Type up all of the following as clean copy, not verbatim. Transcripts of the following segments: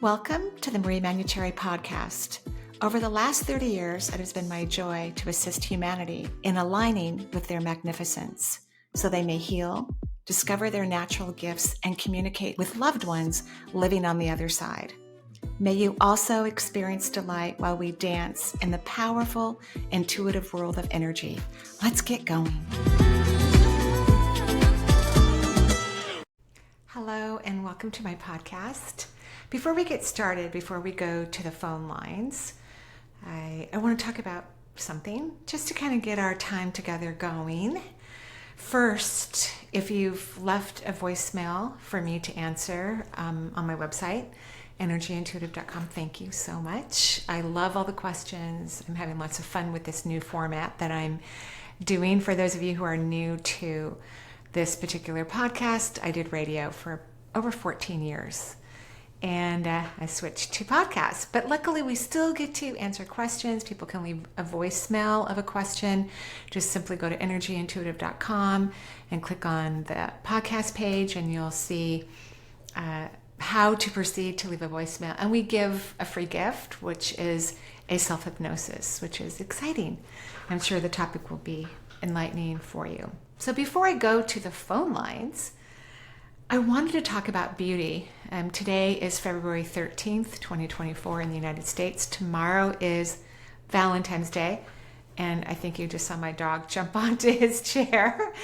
Welcome to the Manuchehri podcast. Over the last 30 years, it has been my joy to assist humanity in aligning with their magnificence so they may heal, discover their natural gifts, and communicate with loved ones living on the other side. May you also experience delight while we dance in the powerful, intuitive world of energy. Let's get going. Hello, and welcome to my podcast. Before we get started, before we go to the phone lines, I want to talk about something just to kind of get our time together going. First, if you've left a voicemail for me to answer on my website, energyintuitive.com, thank you so much. I love all the questions. I'm having lots of fun with this new format that I'm doing. For those of you who are new to this particular podcast, I did radio for over 14 years. And I switched to podcasts. But luckily, we still get to answer questions. People can leave a voicemail of a question. Just simply go to energyintuitive.com and click on the podcast page, and you'll see how to proceed to leave a voicemail. And we give a free gift, which is a self-hypnosis, which is exciting. I'm sure the topic will be enlightening for you. So before I go to the phone lines, I wanted to talk about beauty. Today is February 13th, 2024 in the United States. Tomorrow is Valentine's Day, and I think you just saw my dog jump onto his chair.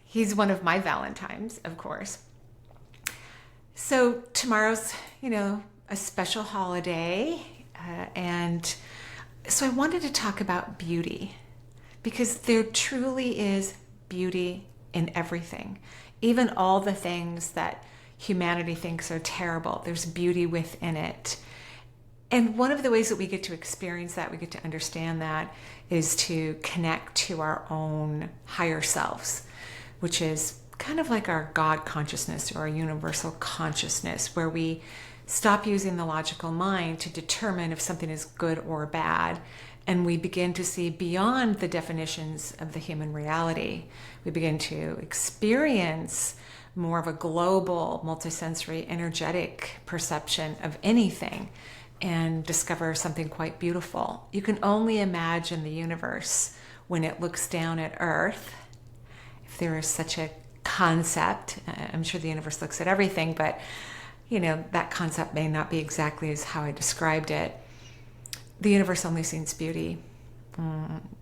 He's one of my Valentines, of course. So tomorrow's, a special holiday, and so I wanted to talk about beauty because there truly is beauty in everything. Even all the things that humanity thinks are terrible, there's beauty within it. And one of the ways that we get to experience that, we get to understand that, is to connect to our own higher selves, which is kind of like our God consciousness or our universal consciousness, where we stop using the logical mind to determine if something is good or bad. And we begin to see beyond the definitions of the human reality. We begin to experience more of a global, multisensory, energetic perception of anything and discover something quite beautiful. You can only imagine the universe when it looks down at Earth. If there is such a concept, I'm sure the universe looks at everything, but that concept may not be exactly as how I described it. The universe only sees beauty.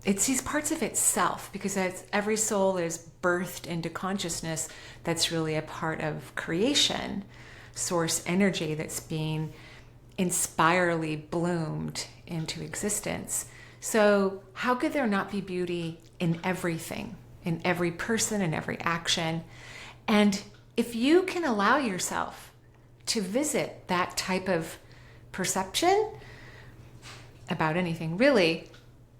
It sees parts of itself because as every soul is birthed into consciousness, that's really a part of creation, source energy that's being inspirally bloomed into existence. So how could there not be beauty in everything, in every person, in every action? And if you can allow yourself to visit that type of perception about anything, really,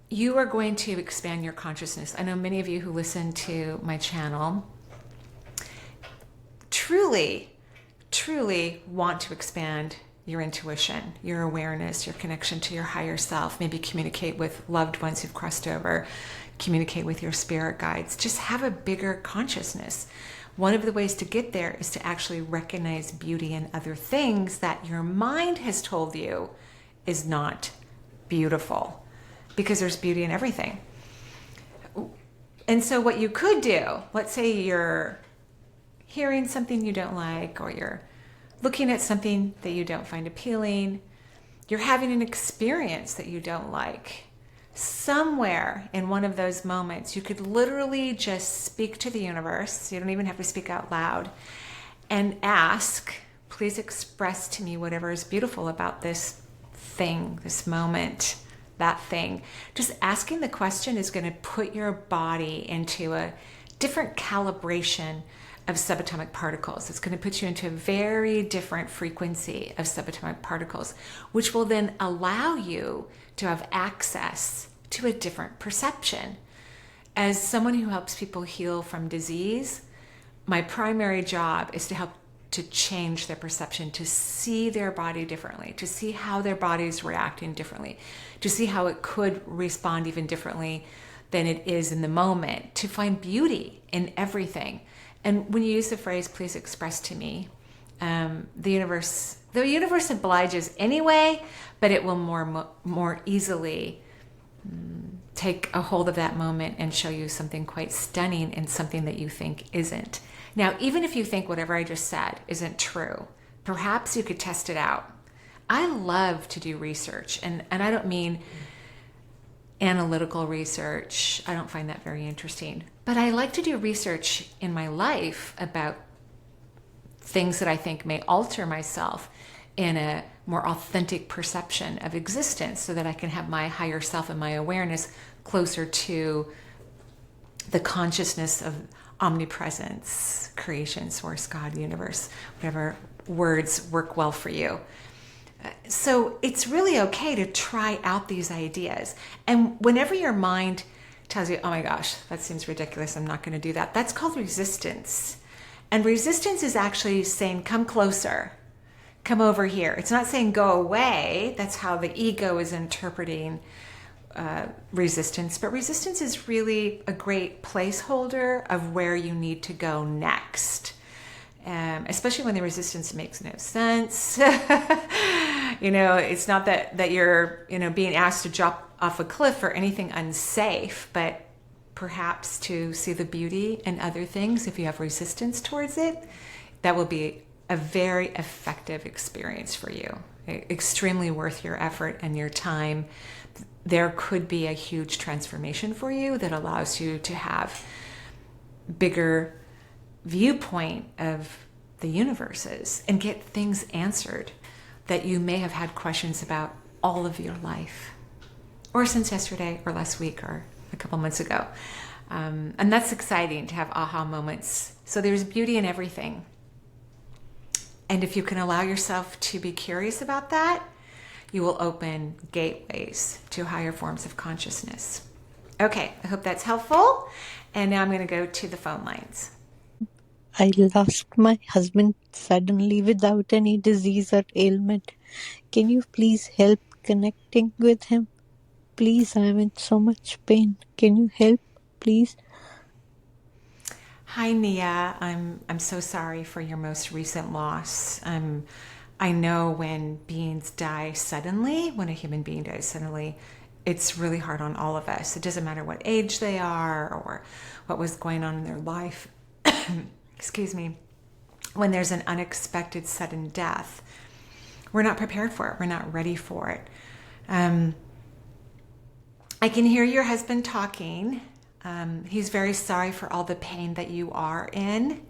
you are going to expand your consciousness. I know many of you who listen to my channel truly want to expand your intuition, your awareness, your connection to your higher self, maybe communicate with loved ones who've crossed over, communicate with your spirit guides, just have a bigger consciousness. One of the ways to get there is to actually recognize beauty in other things that your mind has told you is not beautiful, because there's beauty in everything. And so what you could do, let's say you're hearing something you don't like, or you're looking at something that you don't find appealing, you're having an experience that you don't like. Somewhere in one of those moments, you could literally just speak to the universe. You don't even have to speak out loud, and ask, please express to me whatever is beautiful about this thing, this moment, that thing. Just asking the question is going to put your body into a different calibration of subatomic particles. It's going to put you into a very different frequency of subatomic particles, which will then allow you to have access to a different perception. As someone who helps people heal from disease, my primary job is to help to change their perception, to see their body differently, to see how their body is reacting differently, to see how it could respond even differently than it is in the moment, to find beauty in everything. And when you use the phrase, please express to me, the universe The universe obliges anyway, but it will more easily take a hold of that moment and show you something quite stunning and something that you think isn't. Now, even if you think whatever I just said isn't true, perhaps you could test it out. I love to do research, and I don't mean analytical research. I don't find that very interesting. But I like to do research in my life about things that I think may alter myself in a more authentic perception of existence so that I can have my higher self and my awareness closer to the consciousness of omnipresence, creation, source, God, universe, whatever words work well for you. So it's really okay to try out these ideas. And whenever your mind tells you, oh my gosh, that seems ridiculous, I'm not going to do that, that's called resistance. And resistance is actually saying, come closer, come over here. It's not saying go away. That's how the ego is interpreting resistance. But resistance is really a great placeholder of where you need to go next. Especially when the resistance makes no sense. It's not that you're, being asked to drop off a cliff or anything unsafe, but perhaps to see the beauty in other things. If you have resistance towards it, that will be a very effective experience for you. Extremely worth your effort and your time. There could be a huge transformation for you that allows you to have bigger viewpoint of the universes and get things answered that you may have had questions about all of your life, or since yesterday or last week or a couple months ago. And that's exciting to have aha moments. So there's beauty in everything. And if you can allow yourself to be curious about that, you will open gateways to higher forms of consciousness. Okay, I hope that's helpful. And now I'm going to go to the phone lines. I lost my husband suddenly without any disease or ailment. Can you please help connecting with him? Please, I am in so much pain. Can you help, please? Hi, Nia. I'm so sorry for your most recent loss. I know when beings die suddenly, when a human being dies suddenly, it's really hard on all of us. It doesn't matter what age they are or what was going on in their life. Excuse me. When there's an unexpected sudden death, we're not prepared for it. We're not ready for it. I can hear your husband talking. He's very sorry for all the pain that you are in.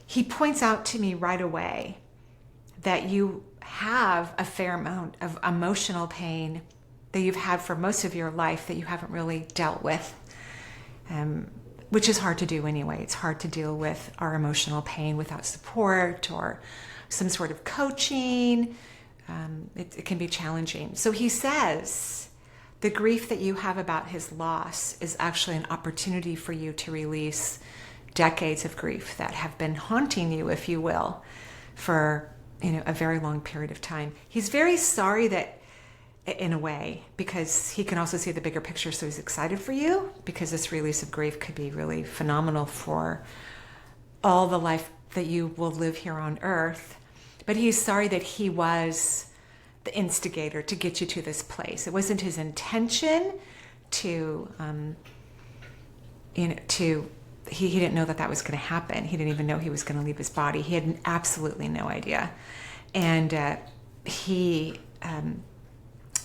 He points out to me right away that you have a fair amount of emotional pain that you've had for most of your life that you haven't really dealt with, which is hard to do anyway. It's hard to deal with our emotional pain without support or some sort of coaching. It can be challenging. So he says the grief that you have about his loss is actually an opportunity for you to release decades of grief that have been haunting you, if you will, for a very long period of time. He's very sorry that, in a way, because he can also see the bigger picture, so he's excited for you, because this release of grief could be really phenomenal for all the life that you will live here on earth. But he's sorry that he was the instigator to get you to this place. It wasn't his intention to he didn't know that was going to happen. He didn't even know he was going to leave his body. He had absolutely no idea. And that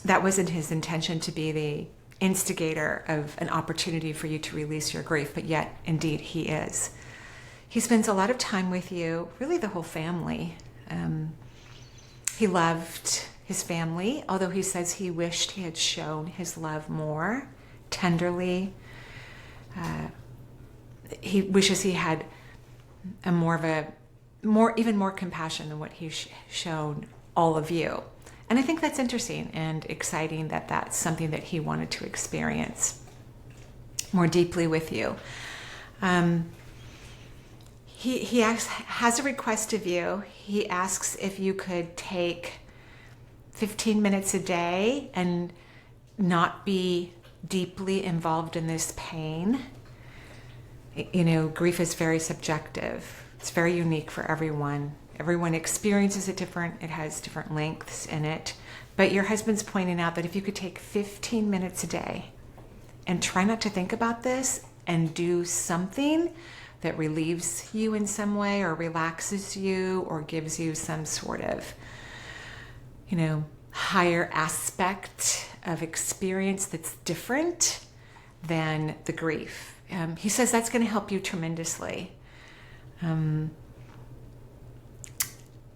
wasn't his intention to be the instigator of an opportunity for you to release your grief, but yet, indeed, he is. He spends a lot of time with you, really the whole family. He loved his family, although he says he wished he had shown his love more tenderly. He wishes he had even more compassion than what he's shown all of you. And I think that's interesting and exciting that that's something that he wanted to experience more deeply with you. He has a request of you. He asks if you could take 15 minutes a day and not be deeply involved in this pain. Grief is very subjective. It's very unique for everyone. Everyone experiences it different. It has different lengths in it. But your husband's pointing out that if you could take 15 minutes a day and try not to think about this and do something that relieves you in some way or relaxes you or gives you some sort of, higher aspect of experience that's different than the grief. He says that's going to help you tremendously.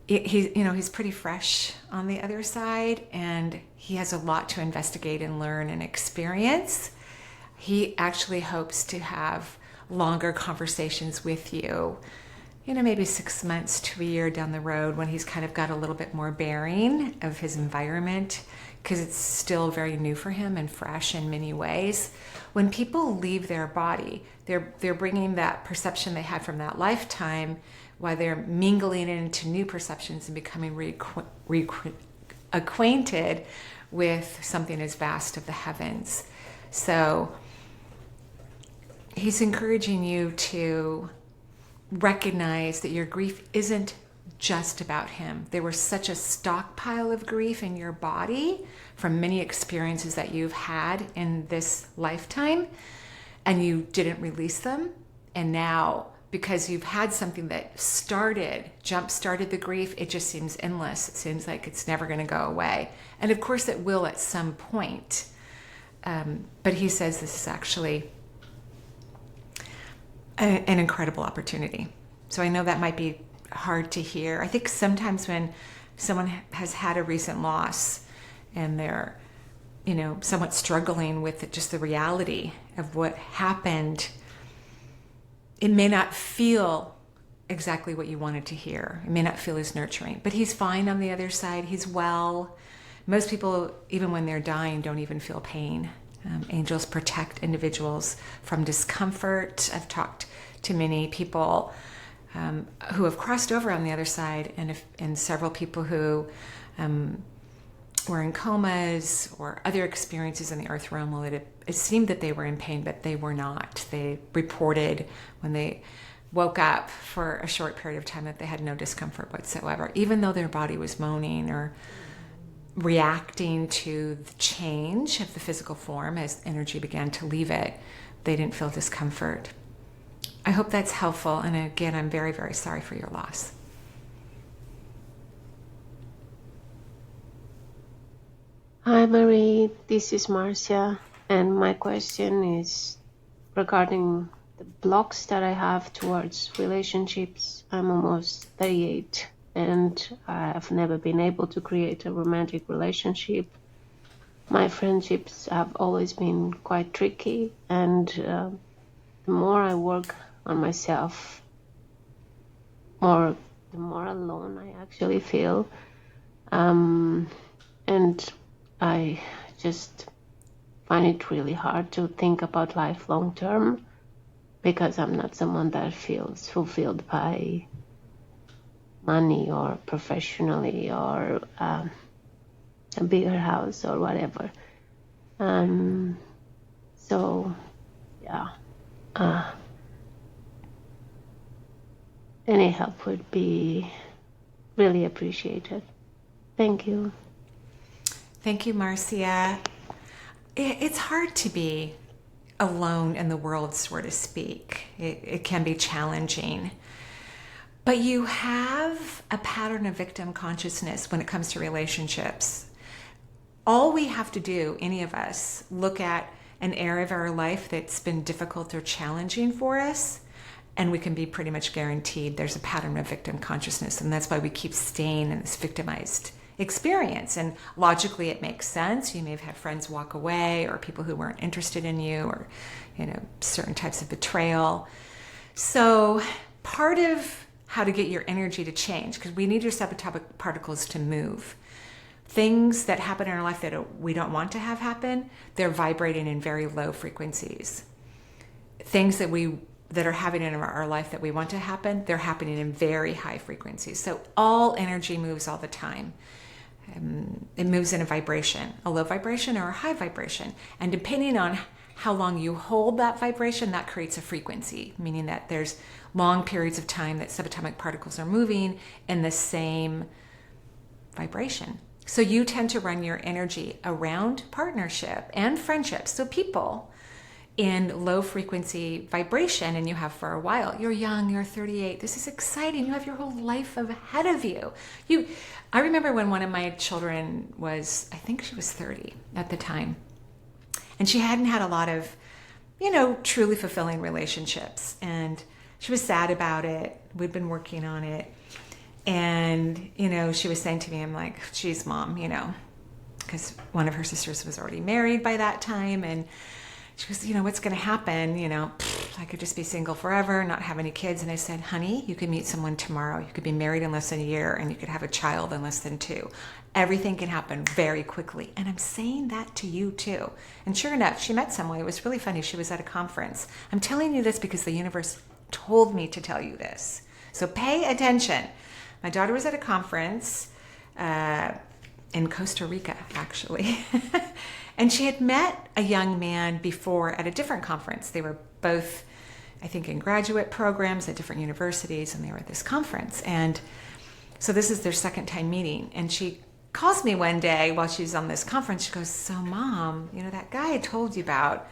He's pretty fresh on the other side, and he has a lot to investigate and learn and experience. He actually hopes to have longer conversations with you, maybe 6 months to a year down the road, when he's kind of got a little bit more bearing of his environment, because it's still very new for him and fresh in many ways. When people leave their body, they're bringing that perception they had from that lifetime, while they're mingling into new perceptions and becoming acquainted with something as vast of the heavens. So he's encouraging you to recognize that your grief isn't just about him. There was such a stockpile of grief in your body from many experiences that you've had in this lifetime, and you didn't release them. And now, because you've had something that jump-started the grief, it just seems endless. It seems like it's never going to go away. And of course it will at some point. But he says this is actually an incredible opportunity. So I know that might be hard to hear. I think sometimes when someone has had a recent loss and they're, somewhat struggling with just the reality of what happened, it may not feel exactly what you wanted to hear. It may not feel as nurturing, but he's fine on the other side. He's well. Most people, even when they're dying, don't even feel pain. Angels protect individuals from discomfort. I've talked to many people who have crossed over on the other side, and several people who were in comas or other experiences in the earth realm. Well, it seemed that they were in pain, but they were not. They reported when they woke up for a short period of time that they had no discomfort whatsoever, even though their body was moaning or reacting to the change of the physical form as energy began to leave it. They didn't feel discomfort. I hope that's helpful. And again, I'm very, very sorry for your loss. Hi Marie, this is Marcia, and my question is regarding the blocks that I have towards relationships. I'm almost 38 and I've never been able to create a romantic relationship. My friendships have always been quite tricky, and the more I work on myself, the more alone I actually feel. And I just find it really hard to think about life long term, because I'm not someone that feels fulfilled by money or professionally or a bigger house or whatever. So yeah, any help would be really appreciated. Thank you. Thank you, Marcia. It's hard to be alone in the world, so to speak. It can be challenging. But you have a pattern of victim consciousness when it comes to relationships. All we have to do, any of us, look at an area of our life that's been difficult or challenging for us, and we can be pretty much guaranteed there's a pattern of victim consciousness. And that's why we keep staying in this victimized experience. And logically it makes sense. You may have had friends walk away, or people who weren't interested in you, or certain types of betrayal. So part of how to get your energy to change, because we need your subatomic particles to move. Things that happen in our life that we don't want to have happen, they're vibrating in very low frequencies. Things that are happening in our life that we want to happen, they're happening in very high frequencies. So all energy moves all the time. It moves in a vibration, a low vibration or a high vibration. And depending on how long you hold that vibration, that creates a frequency, meaning that there's long periods of time that subatomic particles are moving in the same vibration. So you tend to run your energy around partnership and friendship. So people in low frequency vibration, and you have for a while. You're young, you're 38. This is exciting. You have your whole life ahead of you. I remember when one of my children was, I think she was 30 at the time, and she hadn't had a lot of, truly fulfilling relationships. And she was sad about it. We'd been working on it. And, she was saying to me, I'm like, geez, Mom, because one of her sisters was already married by that time. And she goes, what's going to happen? I could just be single forever, not have any kids. And I said, honey, you could meet someone tomorrow. You could be married in less than a year, and you could have a child in less than 2. Everything can happen very quickly. And I'm saying that to you too. And sure enough, she met someone. It was really funny. She was at a conference. I'm telling you this because the universe told me to tell you this. So pay attention. My daughter was at a conference in Costa Rica, actually. And she had met a young man before at a different conference. They were both, I think, in graduate programs at different universities, and they were at this conference. And so this is their second time meeting. And she calls me one day while she's on this conference. She goes, so Mom, that guy I told you about,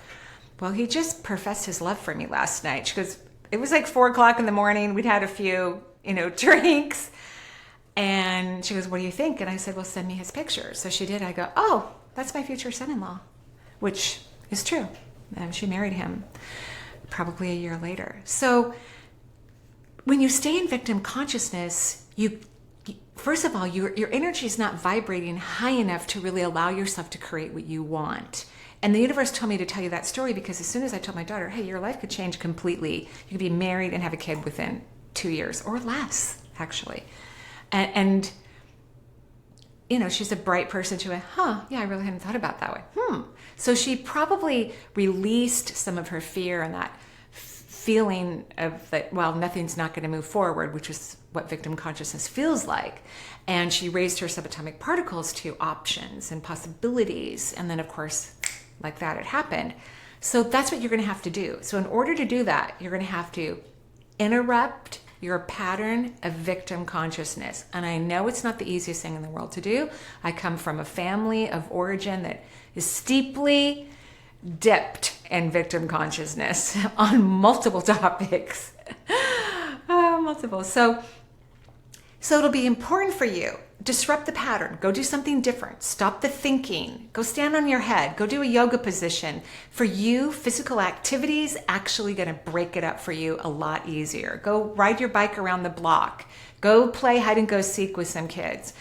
well, he just professed his love for me last night. She goes, it was like 4:00 in the morning. We'd had a few, drinks. And she goes, what do you think? And I said, well, send me his pictures. So she did. I go, oh, that's my future son-in-law, which is true. She married him probably a year later. So when you stay in victim consciousness, first of all, your energy is not vibrating high enough to really allow yourself to create what you want. And the universe told me to tell you that story because as soon as I told my daughter, hey, your life could change completely. You could be married and have a kid within 2 years or less, actually. And she's a bright person. She went, yeah, I really hadn't thought about it that way. So she probably released some of her fear and that feeling of that, well, nothing's not going to move forward, which is what victim consciousness feels like. And she raised her subatomic particles to options and possibilities. And then, of course, like that, it happened. So that's what you're going to have to do. So in order to do that, you're going to have to interrupt your pattern of victim consciousness. And I know it's not the easiest thing in the world to do. I come from a family of origin that is steeply dipped in victim consciousness on multiple topics. Multiple. So it'll be important for you. Disrupt the pattern. Go do something different. Stop the thinking. Go stand on your head. Go do a yoga position. For you, physical activity is actually going to break it up for you a lot easier. Go ride your bike around the block. Go play hide and go seek with some kids.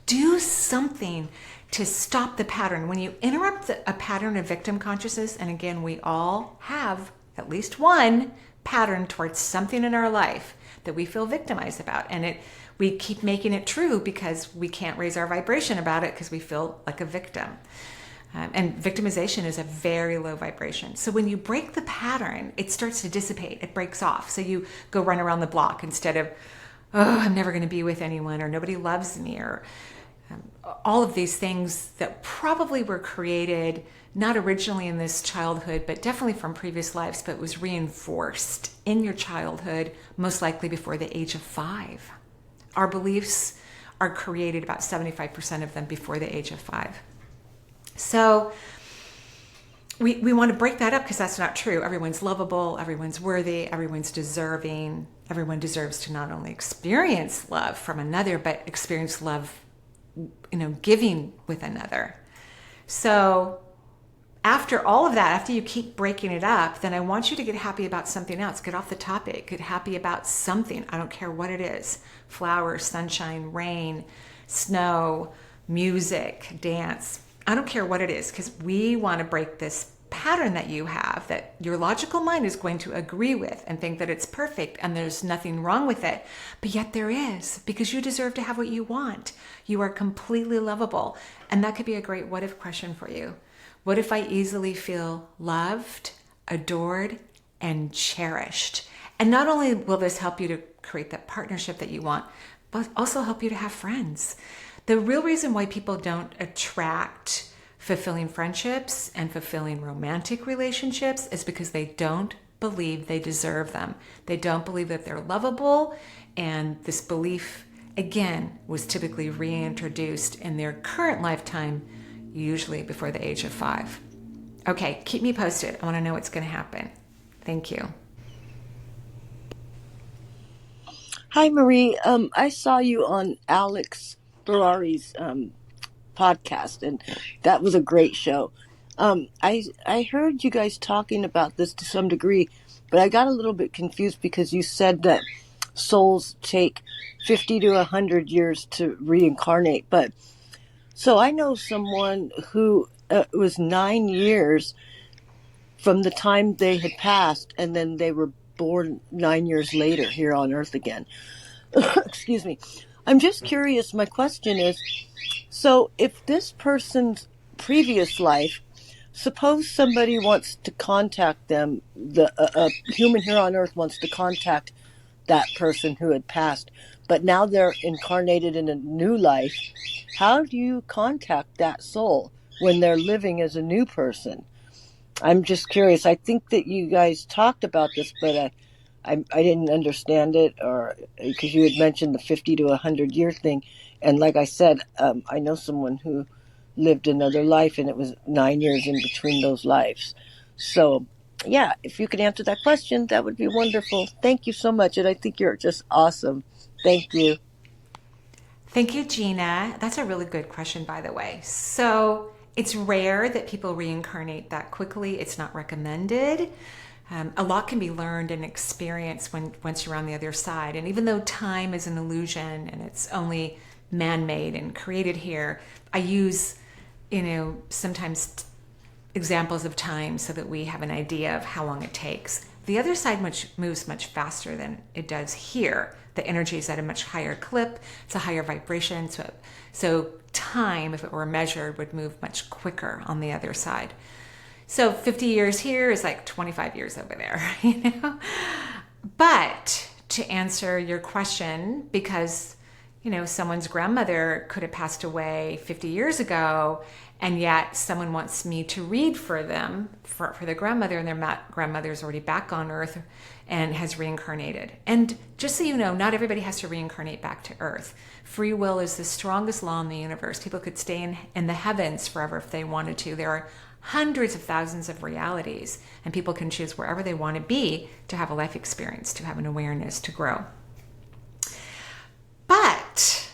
Do something to stop the pattern. When you interrupt a pattern of victim consciousness, and again, we all have at least one pattern towards something in our life that we feel victimized about. And we keep making it true because we can't raise our vibration about it because we feel like a victim. And victimization is a very low vibration. So when you break the pattern, it starts to dissipate. It breaks off. So you go run around the block instead of, oh, I'm never going to be with anyone, or nobody loves me, or all of these things that probably were created not originally in this childhood, but definitely from previous lives, but was reinforced in your childhood, most likely before the age of 5. Our beliefs are created, about 75% of them, before the age of 5. So we want to break that up because that's not true. Everyone's lovable, everyone's worthy, everyone's deserving. Everyone deserves to not only experience love from another, but experience love, giving with another. So after all of that, after you keep breaking it up, then I want you to get happy about something else. Get off the topic. Get happy about something. I don't care what it is. Flowers, sunshine, rain, snow, music, dance. I don't care what it is, because we want to break this pattern that you have that your logical mind is going to agree with and think that it's perfect and there's nothing wrong with it. But yet there is, because you deserve to have what you want. You are completely lovable. And that could be a great what if question for you. What if I easily feel loved, adored, and cherished? And not only will this help you to create that partnership that you want, but also help you to have friends. The real reason why people don't attract fulfilling friendships and fulfilling romantic relationships is because they don't believe they deserve them. They don't believe that they're lovable. And this belief, again, was typically reintroduced in their current lifetime, usually before the age of 5. Okay, keep me posted. I want to know what's going to happen. Thank you. Hi, Marie. I saw you on Alex Ferrari's podcast, and that was a great show. I heard you guys talking about this to some degree, but I got a little bit confused because you said that souls take 50 to 100 years to reincarnate. But so I know someone who it was 9 years from the time they had passed, and then they were born 9 years later here on Earth again. Excuse me. I'm just curious. My question is, so if this person's previous life, suppose somebody wants to contact them, a human here on Earth wants to contact that person who had passed, but now they're incarnated in a new life, how do you contact that soul when they're living as a new person? I'm just curious. I think that you guys talked about this, but I didn't understand it, or because you had mentioned the 50 to 100 year thing. And like I said, I know someone who lived another life, and it was 9 years in between those lives. So, yeah, if you could answer that question, that would be wonderful. Thank you so much. And I think you're just awesome. Thank you. Thank you, Gina. That's a really good question, by the way. So it's rare that people reincarnate that quickly. It's not recommended. A lot can be learned and experienced once you're on the other side. And even though time is an illusion and it's only man-made and created here, I use, sometimes examples of time so that we have an idea of how long it takes. The other side moves much faster than it does here. The energy is at a much higher clip. It's a higher vibration. So time, if it were measured, would move much quicker on the other side. So 50 years here is like 25 years over there, But to answer your question, because, someone's grandmother could have passed away 50 years ago, and yet someone wants me to read for them, for their grandmother, and their grandmother's already back on Earth and has reincarnated. And just so you know, not everybody has to reincarnate back to Earth. Free will is the strongest law in the universe. People could stay in the heavens forever if they wanted to. There are hundreds of thousands of realities, and people can choose wherever they want to be to have a life experience, to have an awareness, to grow. But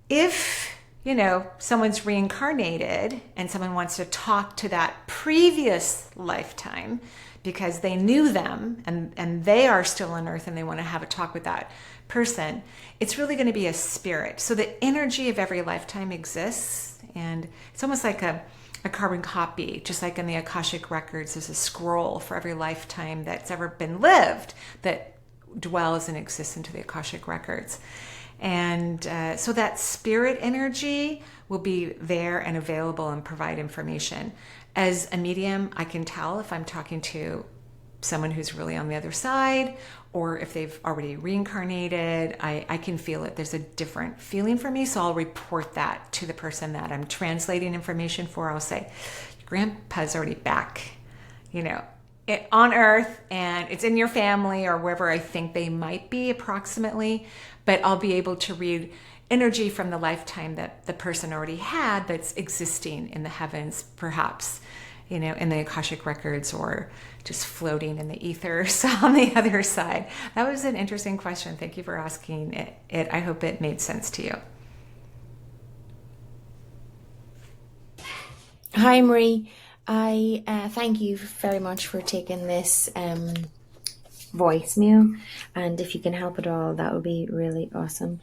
if, someone's reincarnated and someone wants to talk to that previous lifetime because they knew them and they are still on Earth and they want to have a talk with that person, it's really going to be a spirit. So the energy of every lifetime exists, and it's almost like a carbon copy, just like in the Akashic records, there's a scroll for every lifetime that's ever been lived that dwells and exists into the Akashic records. And so that spirit energy will be there and available and provide information. As a medium, I can tell if I'm talking to someone who's really on the other side, or if they've already reincarnated. I can feel it. There's a different feeling for me, so I'll report that to the person that I'm translating information for. I'll say, your grandpa's already back, on Earth, and it's in your family or wherever I think they might be approximately, but I'll be able to read energy from the lifetime that the person already had that's existing in the heavens, perhaps, in the Akashic records, or just floating in the ethers on the other side. That was an interesting question. Thank you for asking it. I hope it made sense to you. Hi, Marie. I thank you very much for taking this voicemail, and if you can help at all, that would be really awesome.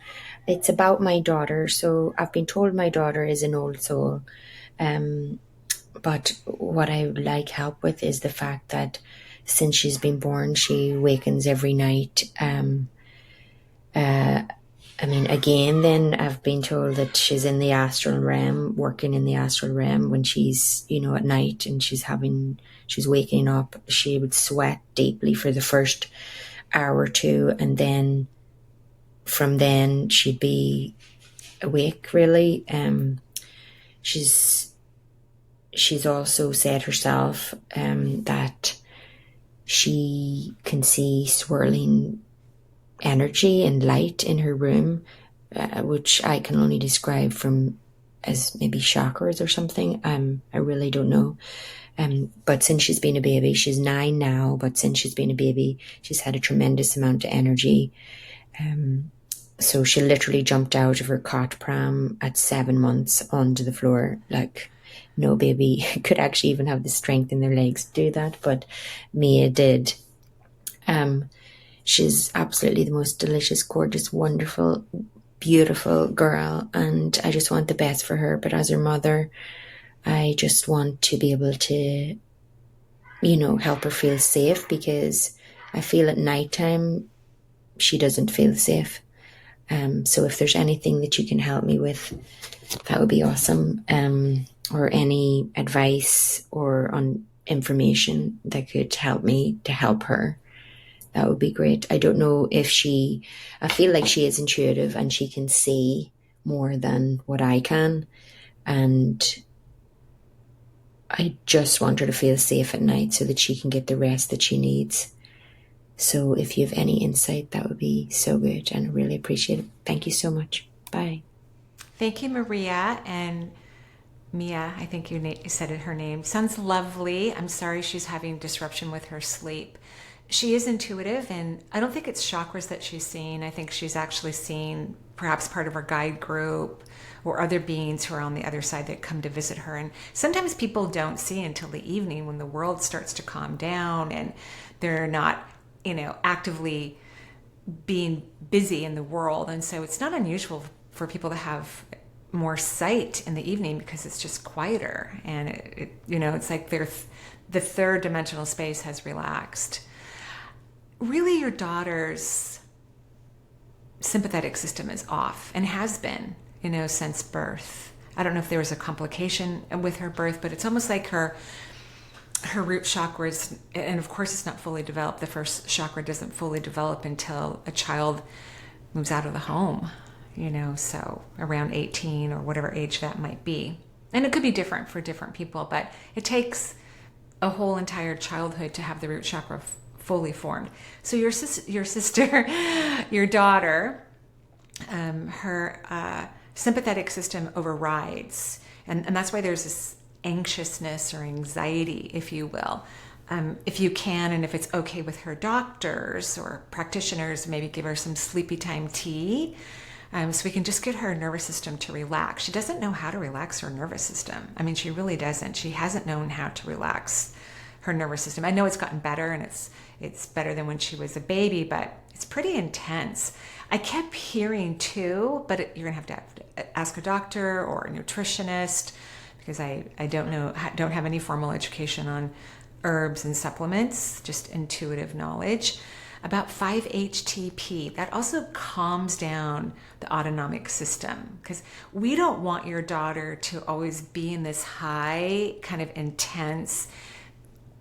It's about my daughter. So I've been told my daughter is an old soul, but what I would like help with is the fact that since she's been born, she wakens every night. Again, then I've been told that she's in the astral realm, working in the astral realm when she's, at night and she's waking up. She would sweat deeply for the first hour or two, and then from then she'd be awake, really. She's she's also said herself that she can see swirling energy and light in her room, which I can only describe from as maybe chakras or something. I really don't know. But since she's been a baby, she's 9 now, but since she's been a baby, she's had a tremendous amount of energy. So she literally jumped out of her cot pram at 7 months onto the floor. Like, no baby could actually even have the strength in their legs to do that, but Mia did. She's absolutely the most delicious, gorgeous, wonderful, beautiful girl, and I just want the best for her. But as her mother, I just want to be able to, help her feel safe, because I feel at nighttime she doesn't feel safe. So if there's anything that you can help me with, that would be awesome. Or any advice or on information that could help me to help her, that would be great. I don't know if I feel like she is intuitive and she can see more than what I can. And I just want her to feel safe at night so that she can get the rest that she needs. So if you have any insight, that would be so good, and I really appreciate it. Thank you so much. Bye. Thank you, Maria. And Mia, I think you said her name. Sounds lovely. I'm sorry she's having disruption with her sleep. She is intuitive, and I don't think it's chakras that she's seeing. I think she's actually seeing perhaps part of her guide group or other beings who are on the other side that come to visit her. And sometimes people don't see until the evening when the world starts to calm down and they're not, actively being busy in the world. And so it's not unusual for people to have more sight in the evening because it's just quieter. And it's like the third dimensional space has relaxed. Really, your daughter's sympathetic system is off and has been, since birth. I don't know if there was a complication with her birth, but it's almost like her root chakra is, and of course it's not fully developed. The first chakra doesn't fully develop until a child moves out of the home, so around 18 or whatever age that might be. And it could be different for different people, but it takes a whole entire childhood to have the root chakra fully formed. So your sister, your daughter, her sympathetic system overrides. And that's why there's this anxiousness or anxiety, if you will. If you can, and if it's okay with her doctors or practitioners, maybe give her some sleepy time tea, so we can just get her nervous system to relax. She doesn't know how to relax her nervous system. I mean, she really doesn't. She hasn't known how to relax her nervous system. I know it's gotten better, and it's better than when she was a baby, but it's pretty intense. I kept hearing too, but you're gonna have to ask a doctor or a nutritionist, because I don't have any formal education on herbs and supplements, just intuitive knowledge, about 5-HTP. That also calms down the autonomic system, because we don't want your daughter to always be in this high, kind of intense,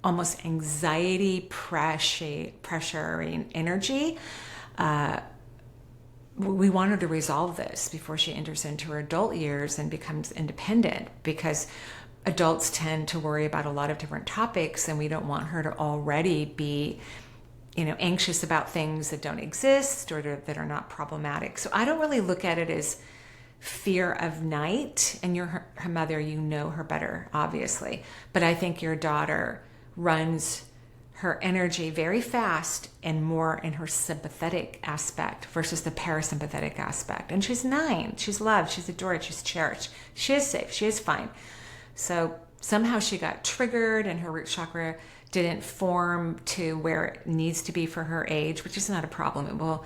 almost anxiety, pressuring energy. We want her to resolve this before she enters into her adult years and becomes independent, because adults tend to worry about a lot of different topics, and we don't want her to already be, anxious about things that don't exist or that are not problematic. So I don't really look at it as fear of night, and you're her mother, her better, obviously. But I think your daughter runs her energy very fast and more in her sympathetic aspect versus the parasympathetic aspect. And she's 9. She's loved. She's adored. She's cherished. She is safe. She is fine. So somehow she got triggered and her root chakra didn't form to where it needs to be for her age, which is not a problem. It will,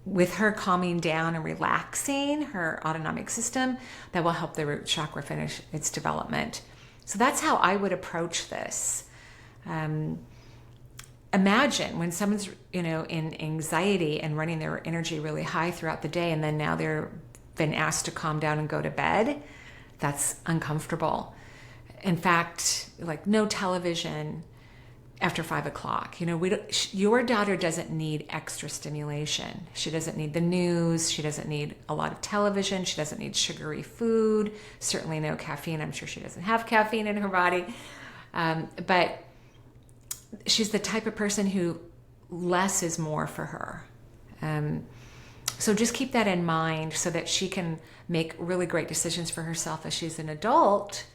with her calming down and relaxing her autonomic system, that will help the root chakra finish its development. So that's how I would approach this. Imagine when someone's, in anxiety and running their energy really high throughout the day, and then now they're been asked to calm down and go to bed. That's uncomfortable. In fact, like no television, after 5 o'clock. You know, your daughter doesn't need extra stimulation. She doesn't need the news. She doesn't need a lot of television. She doesn't need sugary food. Certainly no caffeine. I'm sure she doesn't have caffeine in her body. But she's the type of person who less is more for her. So just keep that in mind so that she can make really great decisions for herself as she's an adult.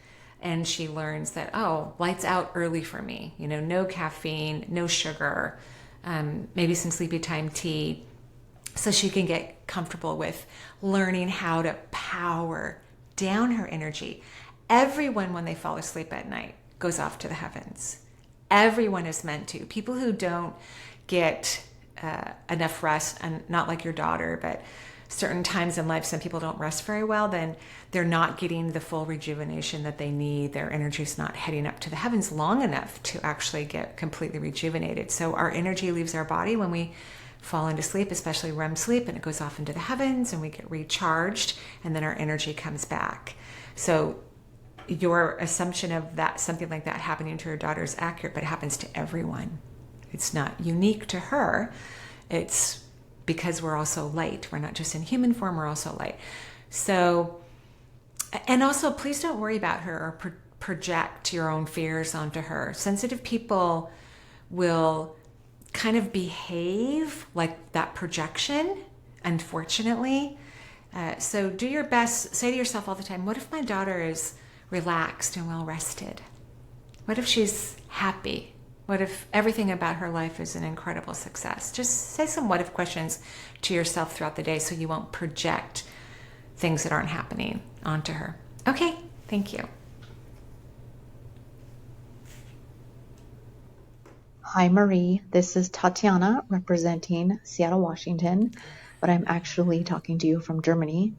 And she learns that, oh, lights out early for me. You know, no caffeine, no sugar, maybe some sleepy time tea. So she can get comfortable with learning how to power down her energy. Everyone, when they fall asleep at night, goes off to the heavens. Everyone is meant to. People who don't get enough rest, and not like your daughter, but certain times in life, some people don't rest very well, then they're not getting the full rejuvenation that they need. Their energy's not heading up to the heavens long enough to actually get completely rejuvenated. So our energy leaves our body when we fall into sleep, especially REM sleep, and it goes off into the heavens and we get recharged, and then our energy comes back. So your assumption of that, something like that happening to your daughter, is accurate, but it happens to everyone. It's not unique to her. It's because we're also light. We're not just in human form, we're also light. So, and also, please don't worry about her or project your own fears onto her. Sensitive people will kind of behave like that projection, unfortunately. So do your best. Say to yourself all the time, what if my daughter is relaxed and well rested? What if she's happy? What if everything about her life is an incredible success? Just say some what if questions to yourself throughout the day so you won't project things that aren't happening onto her. Okay, thank you. Hi, Marie. This is Tatiana representing Seattle, Washington, but I'm actually talking to you from Germany,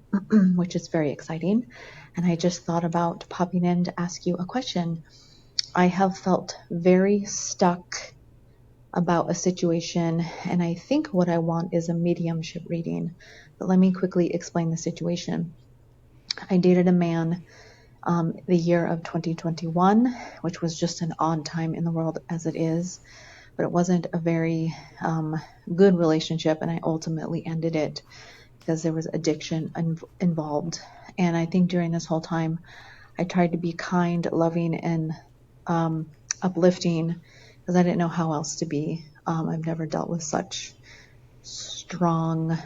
which is very exciting. And I just thought about popping in to ask you a question. I have felt very stuck about a situation, and I think what I want is a mediumship reading. But let me quickly explain the situation. I dated a man the year of 2021, which was just an odd time in the world as it is, but it wasn't a very good relationship, and I ultimately ended it because there was addiction involved. And I think during this whole time, I tried to be kind, loving, and uplifting because I didn't know how else to be. I've never dealt with such strong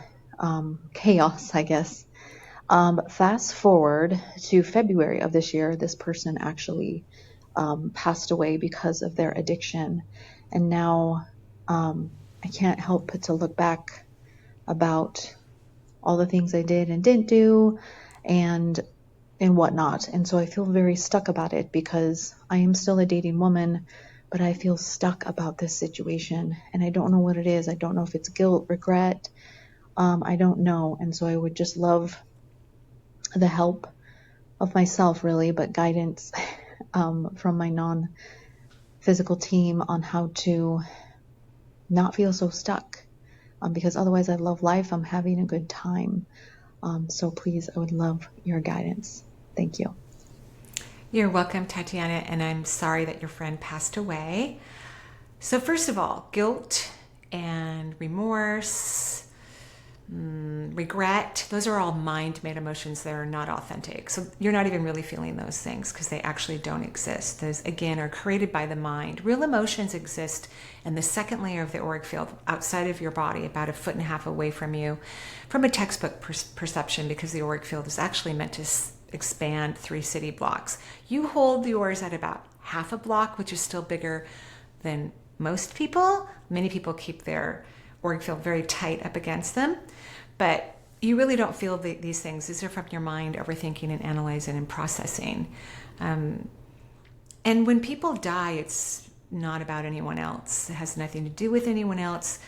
chaos, I guess. Fast forward to February of this year, this person actually passed away because of their addiction. And now I can't help but to look back about all the things I did and didn't do and whatnot. And so I feel very stuck about it because I am still a dating woman, but I feel stuck about this situation and I don't know what it is. I don't know if it's guilt, regret. I don't know. And so I would just love the help of myself, really, but guidance from my non-physical team on how to not feel so stuck. Because otherwise I love life. I'm having a good time. So please, I would love your guidance. Thank you. You're welcome, Tatiana, and I'm sorry that your friend passed away. So first of all, guilt and remorse, regret, those are all mind-made emotions that are not authentic. So you're not even really feeling those things because they actually don't exist. Those, again, are created by the mind. Real emotions exist in the second layer of the auric field outside of your body, about 1.5 feet away from you, from a textbook perception, because the auric field is actually meant to expand 3 city blocks. You hold yours at about 1/2 block, which is still bigger than most people. Many people keep their auric field very tight up against them, but you really don't feel these things. These are from your mind overthinking and analyzing and processing. And when people die, it's not about anyone else. It has nothing to do with anyone else.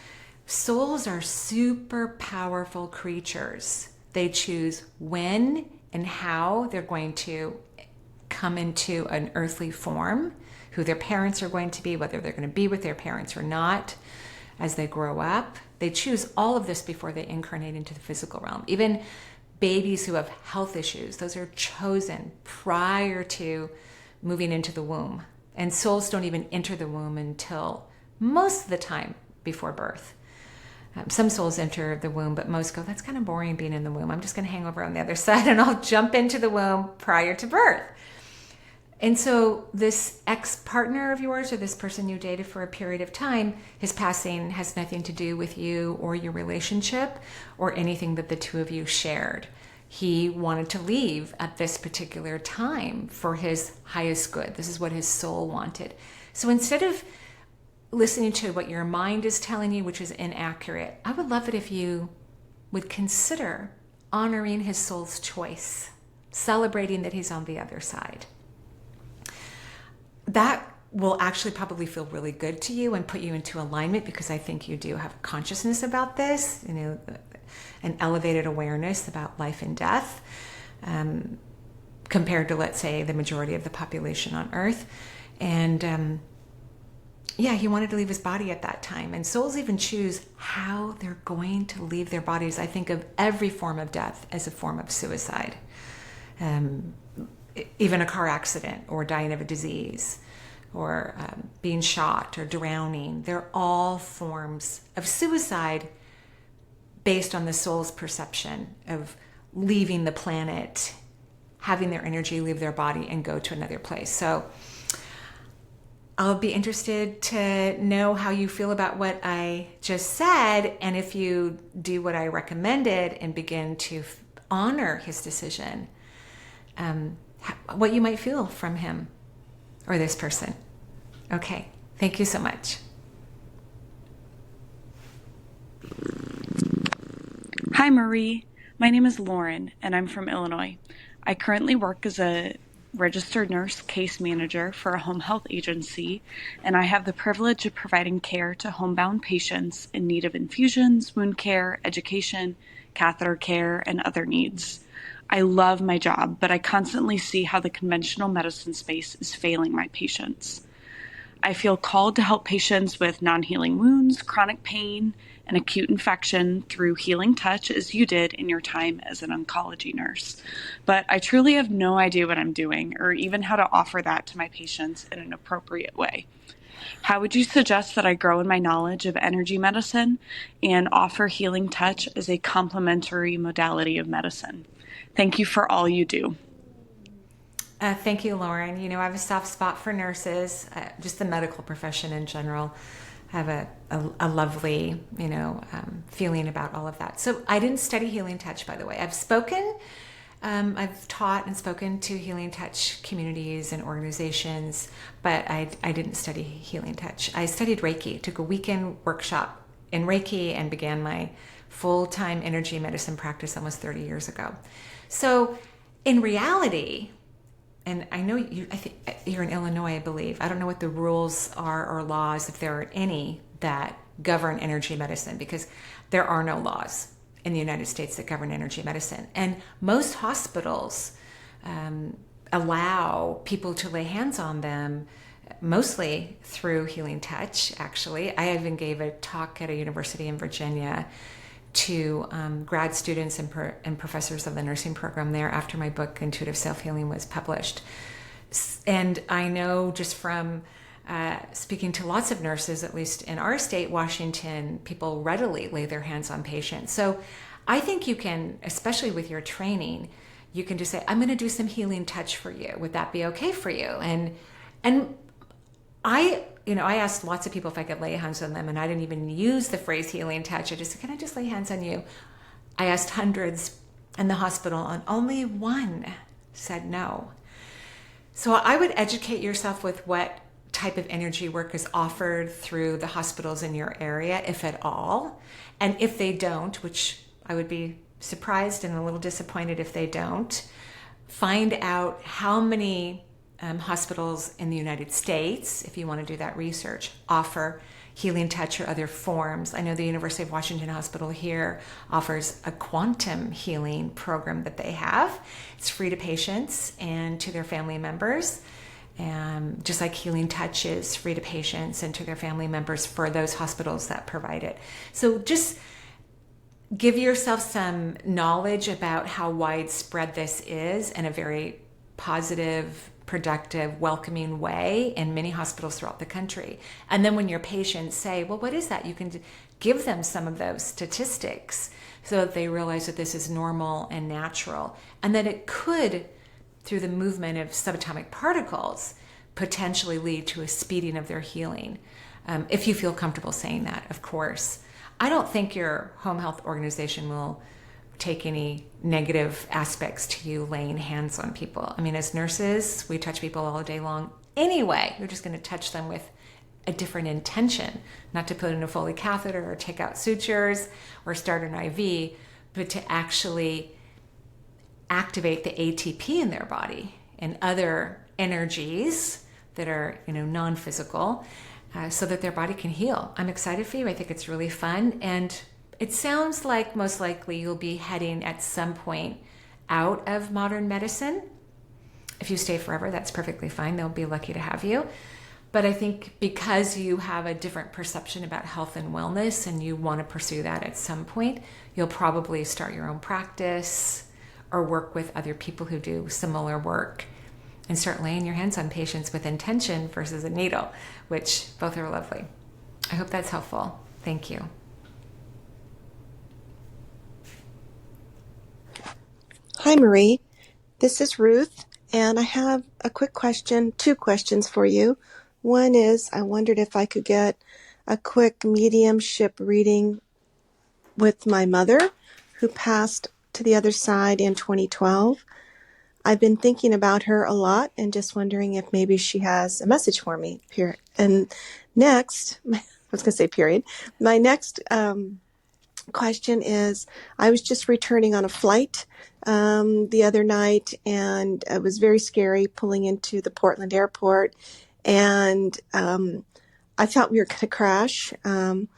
Souls are super powerful creatures. They choose when and how they're going to come into an earthly form, who their parents are going to be, whether they're going to be with their parents or not as they grow up. They choose all of this before they incarnate into the physical realm. Even babies who have health issues, those are chosen prior to moving into the womb And souls don't even enter the womb until most of the time before birth. Some souls enter the womb, but most go, that's kind of boring being in the womb. I'm just going to hang over on the other side and I'll jump into the womb prior to birth. And so this ex-partner of yours, or this person you dated for a period of time, his passing has nothing to do with you or your relationship or anything that the two of you shared. He wanted to leave at this particular time for his highest good. This is what his soul wanted. So instead of listening to what your mind is telling you, which is inaccurate, I would love it if you would consider honoring his soul's choice, celebrating that he's on the other side. That will actually probably feel really good to you and put you into alignment, because I think you do have consciousness about this, an elevated awareness about life and death, compared to, let's say, the majority of the population on Earth. And he wanted to leave his body at that time. And souls even choose how they're going to leave their bodies. I think of every form of death as a form of suicide. Even a car accident or dying of a disease or being shot or drowning. They're all forms of suicide based on the soul's perception of leaving the planet, having their energy leave their body and go to another place. So I'll be interested to know how you feel about what I just said, and if you do what I recommended and begin to honor his decision, what you might feel from him or this person. Okay, thank you so much. Hi, Marie. My name is Lauren, and I'm from Illinois. I currently work as a registered nurse case manager for a home health agency, and I have the privilege of providing care to homebound patients in need of infusions, wound care, education, catheter care, and other needs. I love my job, but I constantly see how the conventional medicine space is failing my patients. I feel called to help patients with non-healing wounds, chronic pain, and acute infection through healing touch, as you did in your time as an oncology nurse. But I truly have no idea what I'm doing or even how to offer that to my patients in an appropriate way. How would you suggest that I grow in my knowledge of energy medicine and offer healing touch as a complementary modality of medicine? Thank you for all you do. Thank you, Lauren. I have a soft spot for nurses, just the medical profession in general. I have a lovely, feeling about all of that. So I didn't study healing touch, by the way. I've taught and spoken to healing touch communities and organizations, but I didn't study healing touch. I studied Reiki, took a weekend workshop in Reiki, and began my full-time energy medicine practice almost 30 years ago. So in reality, and I know I think you're in Illinois, I believe. I don't know what the rules are or laws, if there are any, that govern energy medicine, because there are no laws in the United States that govern energy medicine. And most hospitals allow people to lay hands on them, mostly through healing touch, actually. I even gave a talk at a university in Virginia to grad students and professors of the nursing program there after my book Intuitive Self-Healing was published. And I know just from speaking to lots of nurses, at least in our state, Washington, people readily lay their hands on patients. So I think you can, especially with your training, you can just say, I'm going to do some healing touch for you. Would that be okay for you? And I asked lots of people if I could lay hands on them, and I didn't even use the phrase healing touch. I just said, can I just lay hands on you? I asked hundreds in the hospital, and only one said no. So I would educate yourself with what type of energy work is offered through the hospitals in your area, if at all. And if they don't, which I would be surprised and a little disappointed if they don't, find out how many hospitals in the United States, if you want to do that research, offer healing touch or other forms. I know the University of Washington Hospital here offers a quantum healing program that they have. It's free to patients and to their family members. Just like healing touch is free to patients and to their family members for those hospitals that provide it. So just give yourself some knowledge about how widespread this is in a very positive, productive, welcoming way in many hospitals throughout the country. And then when your patients say, well, what is that? You can give them some of those statistics so that they realize that this is normal and natural, and that it could, through the movement of subatomic particles, potentially lead to a speeding of their healing. If you feel comfortable saying that, of course. I don't think your home health organization will take any negative aspects to you laying hands on people. I mean, as nurses, we touch people all day long anyway. You're just going to touch them with a different intention, not to put in a Foley catheter or take out sutures or start an IV, but to actually activate the ATP in their body and other energies that are, non-physical, so that their body can heal. I'm excited for you. I think it's really fun. And it sounds like most likely you'll be heading at some point out of modern medicine. If you stay forever, that's perfectly fine. They'll be lucky to have you. But I think because you have a different perception about health and wellness and you want to pursue that at some point, you'll probably start your own practice or work with other people who do similar work and start laying your hands on patients with intention versus a needle, which both are lovely. I hope that's helpful. Thank you. Hi, Marie. This is Ruth, and I have a quick question, two questions for you. One is, I wondered if I could get a quick mediumship reading with my mother, who passed to the other side in 2012. I've been thinking about her a lot and just wondering if maybe she has a message for me. And next, I was going to say period. My next question is, I was just returning on a flight the other night, and it was very scary pulling into the Portland airport, and I thought we were going to crash. And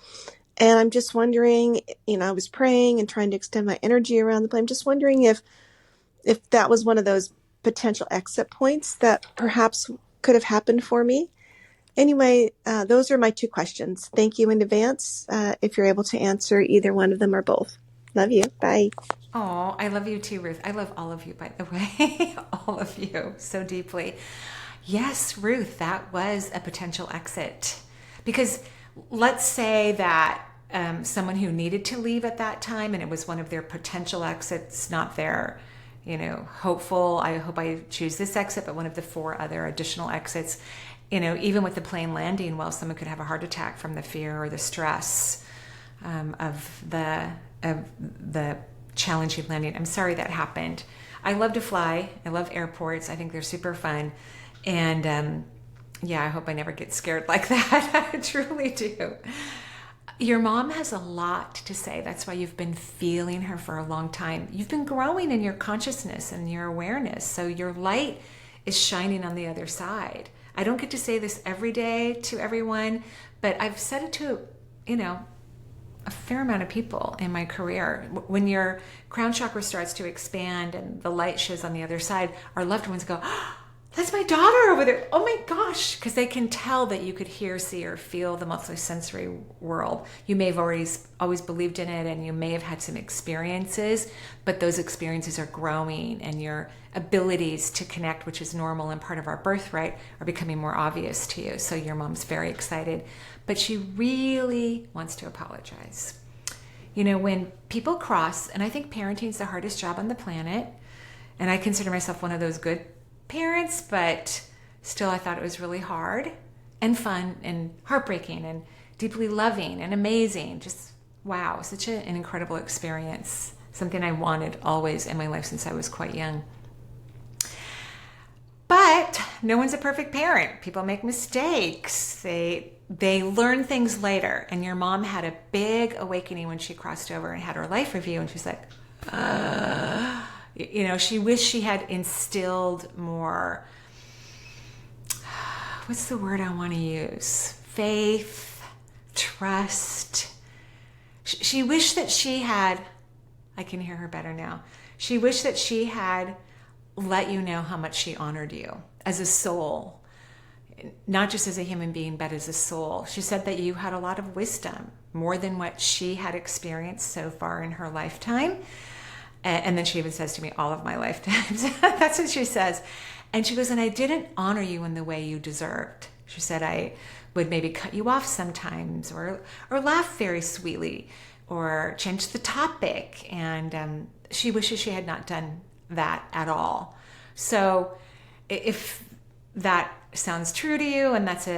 I'm just wondering, I was praying and trying to extend my energy around the plane. I'm just wondering if that was one of those potential exit points that perhaps could have happened for me. Anyway, those are my two questions. Thank you in advance if you're able to answer either one of them or both. Love you. Bye. Oh, I love you too, Ruth. I love all of you, by the way. All of you so deeply. Yes, Ruth, that was a potential exit. Because let's say that someone who needed to leave at that time and it was one of their potential exits, not their hopeful, I hope I choose this exit, but one of the 4 other additional exits, even with the plane landing, well, someone could have a heart attack from the fear or the stress of the challenging landing. I'm sorry that happened. I love to fly. I love airports. I think they're super fun. And I hope I never get scared like that. I truly do. Your mom has a lot to say. That's why you've been feeling her for a long time. You've been growing in your consciousness and your awareness. So your light is shining on the other side. I don't get to say this every day to everyone, but I've said it to, a fair amount of people in my career. When your crown chakra starts to expand and the light shows on the other side, our loved ones go, oh, that's my daughter over there. Oh my gosh. Because they can tell that you could hear, see, or feel the multisensory world. You may have always believed in it, and you may have had some experiences, but those experiences are growing, and your abilities to connect, which is normal and part of our birthright, are becoming more obvious to you. So your mom's very excited, but she really wants to apologize. When people cross, and I think parenting is the hardest job on the planet, and I consider myself one of those good parents, but still I thought it was really hard and fun and heartbreaking and deeply loving and amazing. Just wow, such an incredible experience. Something I wanted always in my life since I was quite young. But no one's a perfect parent. People make mistakes. They learn things later. And your mom had a big awakening when she crossed over and had her life review, and she's like, she wished she had instilled more, what's the word I want to use? Faith, trust. She wished that she had, I can hear her better now. She wished that she had let you know how much she honored you as a soul, not just as a human being, but as a soul. She said that you had a lot of wisdom, more than what she had experienced so far in her lifetime. And then she even says to me, all of my lifetimes. That's what she says. And she goes, and I didn't honor you in the way you deserved. She said, I would maybe cut you off sometimes, or laugh very sweetly, or change the topic. And she wishes she had not done that at all. So if that sounds true to you, and that's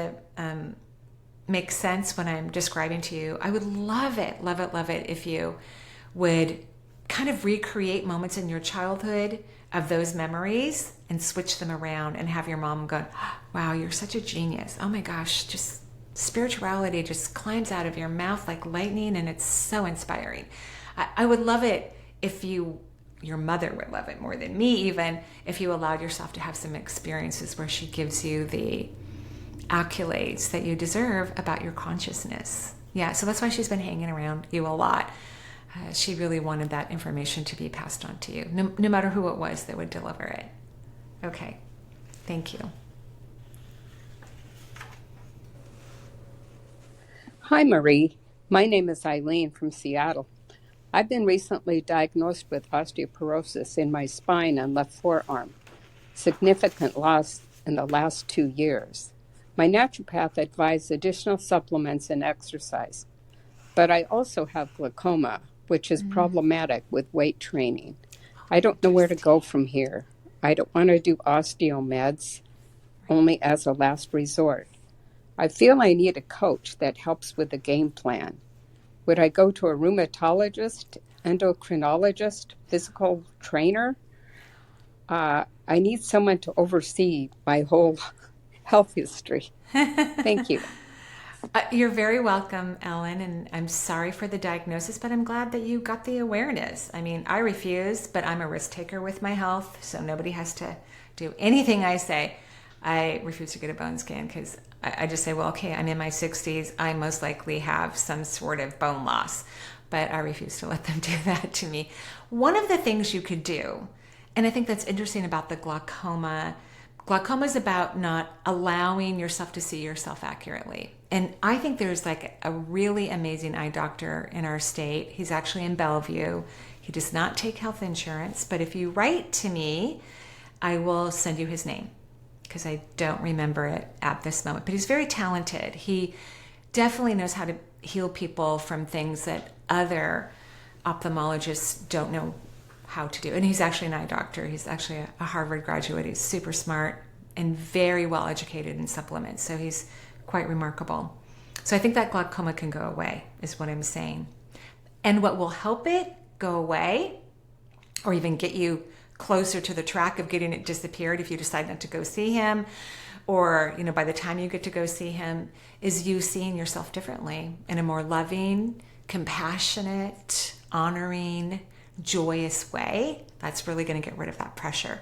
makes sense when I'm describing to you, I would love it, love it, love it if you would kind of recreate moments in your childhood of those memories and switch them around and have your mom go, wow, you're such a genius. Oh my gosh, just spirituality just climbs out of your mouth like lightning, and it's so inspiring. I would love it if your mother would love it more than me even, if you allowed yourself to have some experiences where she gives you the accolades that you deserve about your consciousness. Yeah, so that's why she's been hanging around you a lot. She really wanted that information to be passed on to you, no matter who it was that would deliver it. Okay, thank you. Hi, Marie. My name is Eileen from Seattle. I've been recently diagnosed with osteoporosis in my spine and left forearm, significant loss in the last 2 years. My naturopath advised additional supplements and exercise, but I also have glaucoma, which is problematic with weight training. I don't know where to go from here. I don't want to do osteo meds, only as a last resort. I feel I need a coach that helps with the game plan. Would I go to a rheumatologist, endocrinologist, physical trainer? I need someone to oversee my whole health history. Thank you. You're very welcome, Ellen, and I'm sorry for the diagnosis, but I'm glad that you got the awareness. I mean, I refuse, but I'm a risk taker with my health, so nobody has to do anything I say. I refuse to get a bone scan because I just say, well, okay, I'm in my 60s. I most likely have some sort of bone loss, but I refuse to let them do that to me. One of the things you could do, and I think that's interesting about the glaucoma is about not allowing yourself to see yourself accurately. And I think there's like a really amazing eye doctor in our state. He's actually in Bellevue. He does not take health insurance, but if you write to me, I will send you his name because I don't remember it at this moment. But he's very talented. He definitely knows how to heal people from things that other ophthalmologists don't know how to do. And he's actually an eye doctor. He's actually a Harvard graduate. He's super smart and very well educated in supplements. So he's quite remarkable. So I think that glaucoma can go away, is what I'm saying. And what will help it go away, or even get you closer to the track of getting it disappeared if you decide not to go see him, or by the time you get to go see him, is you seeing yourself differently in a more loving, compassionate, honoring, joyous way. That's really going to get rid of that pressure.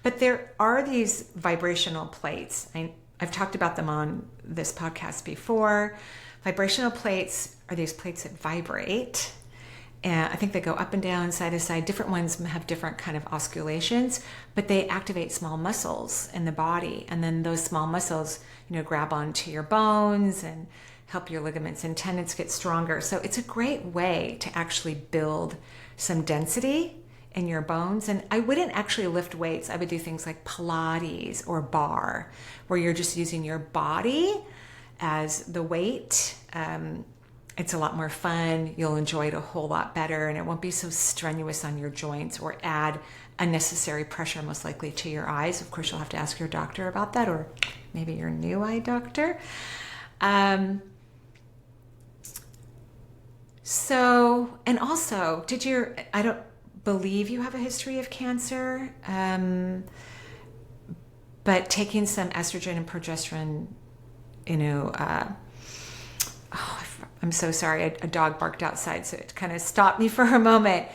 But there are these vibrational plates. I've talked about them on this podcast before. Vibrational plates are these plates that vibrate. And I think they go up and down, side to side. Different ones have different kind of oscillations, but they activate small muscles in the body. And then those small muscles, grab onto your bones and help your ligaments and tendons get stronger. So it's a great way to actually build some density in your bones. And I wouldn't actually lift weights. I would do things like Pilates or bar, where you're just using your body as the weight. It's a lot more fun. You'll enjoy it a whole lot better, and it won't be so strenuous on your joints or add unnecessary pressure, most likely, to your eyes. Of course, you'll have to ask your doctor about that, or maybe your new eye doctor. So, and also, I don't believe you have a history of cancer, but taking some estrogen and progesterone, I'm so sorry, a dog barked outside, so it kind of stopped me for a moment.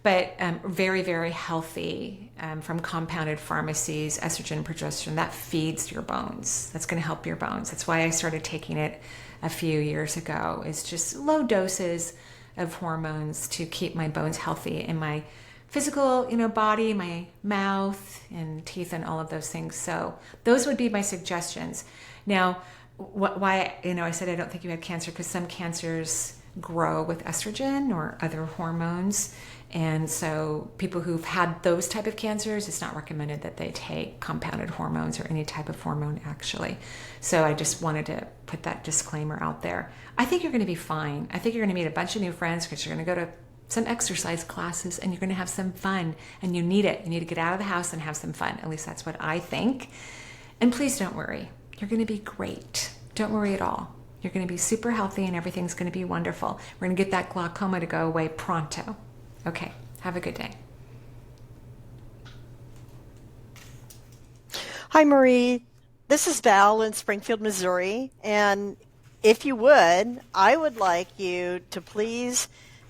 But very, very healthy from compounded pharmacies, estrogen and progesterone, that feeds your bones. That's going to help your bones. That's why I started taking it a few years ago. It's just low doses of hormones to keep my bones healthy in my physical, body, my mouth and teeth and all of those things. So those would be my suggestions. Now, why I said I don't think you had cancer, because some cancers grow with estrogen or other hormones. And so people who've had those type of cancers, it's not recommended that they take compounded hormones or any type of hormone, actually. So I just wanted to put that disclaimer out there. I think you're going to be fine. I think you're going to meet a bunch of new friends because you're going to go to some exercise classes and you're going to have some fun, and you need it. You need to get out of the house and have some fun. At least that's what I think. And please don't worry. You're going to be great. Don't worry at all. You're going to be super healthy and everything's going to be wonderful. We're going to get that glaucoma to go away pronto. Okay, have a good day. Hi, Marie. This is Val in Springfield, Missouri. And if you would, I would like you to please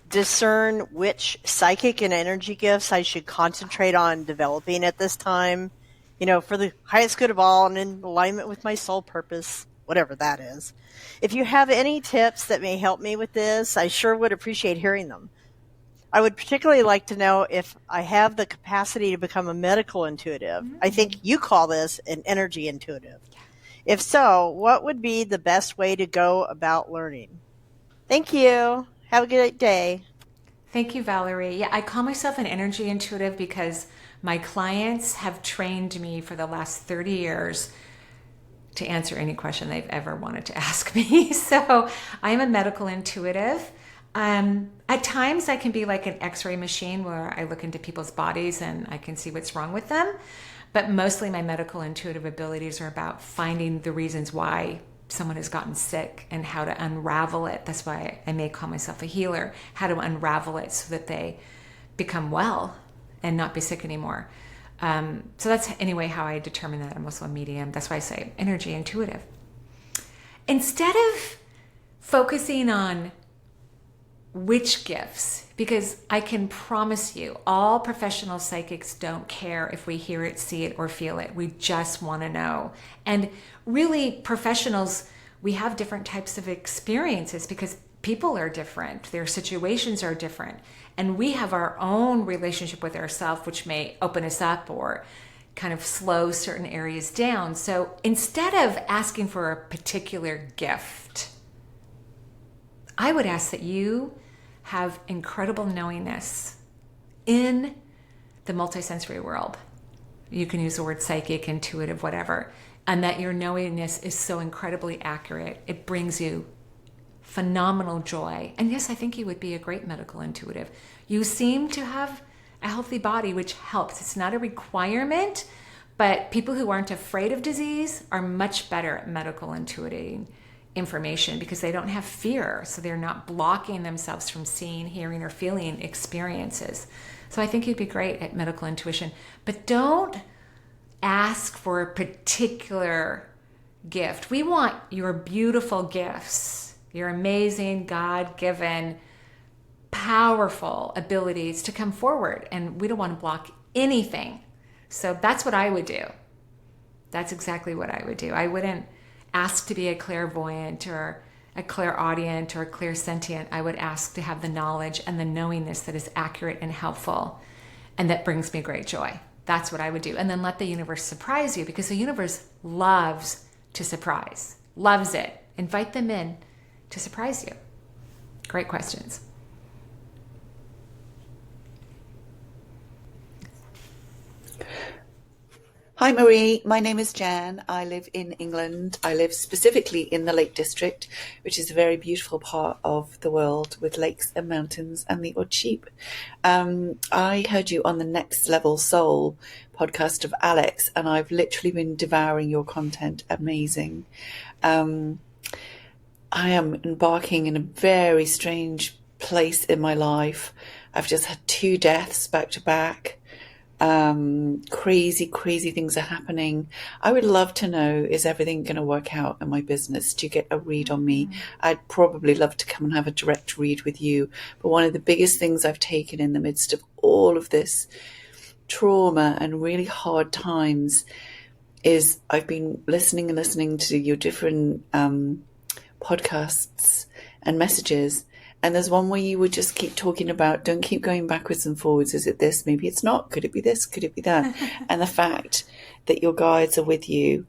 discern which psychic and energy gifts I should concentrate on developing at this time, for the highest good of all and in alignment with my soul purpose, whatever that is. If you have any tips that may help me with this, I sure would appreciate hearing them. I would particularly like to know if I have the capacity to become a medical intuitive. Mm-hmm. I think you call this an energy intuitive. If so, what would be the best way to go about learning? Thank you. Have a good day. Thank you, Valerie. Yeah, I call myself an energy intuitive because my clients have trained me for the last 30 years to answer any question they've ever wanted to ask me. So I'm a medical intuitive. At times I can be like an x-ray machine where I look into people's bodies and I can see what's wrong with them. But mostly my medical intuitive abilities are about finding the reasons why someone has gotten sick and how to unravel it. That's why I may call myself a healer, how to unravel it so that they become well and not be sick anymore. So that's anyway how I determine that I'm also a medium. That's why I say energy intuitive. Instead of focusing on which gifts, because I can promise you all professional psychics don't care if we hear it, see it, or feel it. We just want to know. And really, professionals, we have different types of experiences because people are different, their situations are different, and we have our own relationship with ourselves, which may open us up or kind of slow certain areas down. So instead of asking for a particular gift, I would ask that you have incredible knowingness in the multisensory world. You can use the word psychic, intuitive, whatever, and that your knowingness is so incredibly accurate. It brings you phenomenal joy. And yes, I think you would be a great medical intuitive. You seem to have a healthy body, which helps. It's not a requirement, but people who aren't afraid of disease are much better at medical intuiting information because they don't have fear. So they're not blocking themselves from seeing, hearing, or feeling experiences. So I think you'd be great at medical intuition, but don't ask for a particular gift. We want your beautiful gifts, your amazing, God-given, powerful abilities to come forward. And we don't want to block anything. So that's what I would do. That's exactly what I would do. I wouldn't ask to be a clairvoyant or a clairaudient or a clairsentient. I would ask to have the knowledge and the knowingness that is accurate and helpful and that brings me great joy. That's what I would do. And then let the universe surprise you because the universe loves to surprise, loves it. Invite them in to surprise you. Great questions. Hi Marie, my name is Jan. I live in England. I live specifically in the Lake District, which is a very beautiful part of the world with lakes and mountains and the odd sheep. I heard you on the Next Level Soul podcast of Alex, and I've literally been devouring your content. Amazing. I am embarking in a very strange place in my life. I've just had 2 deaths back to back. Crazy things are happening. I would love to know, is everything going to work out in my business? Do you get a read on me? I'd probably love to come and have a direct read with you. But one of the biggest things I've taken in the midst of all of this trauma and really hard times is I've been listening to your different podcasts and messages. And there's one where you would just keep talking about, don't keep going backwards and forwards. Is it this? Maybe it's not. Could it be this? Could it be that? And the fact that your guides are with you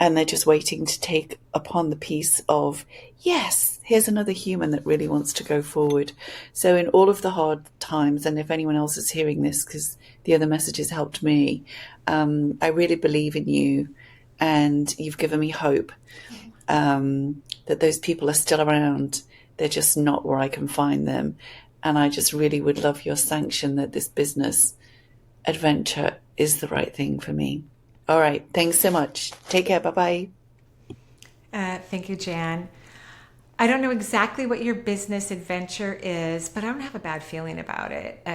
and they're just waiting to take upon the piece of, yes, here's another human that really wants to go forward. So in all of the hard times, and if anyone else is hearing this, because the other messages helped me, I really believe in you, and you've given me hope that those people are still around. They're just not where I can find them. And I just really would love your sanction that this business adventure is the right thing for me. All right. Thanks so much. Take care. Bye-bye. Thank you, Jan. I don't know exactly what your business adventure is, but I don't have a bad feeling about it.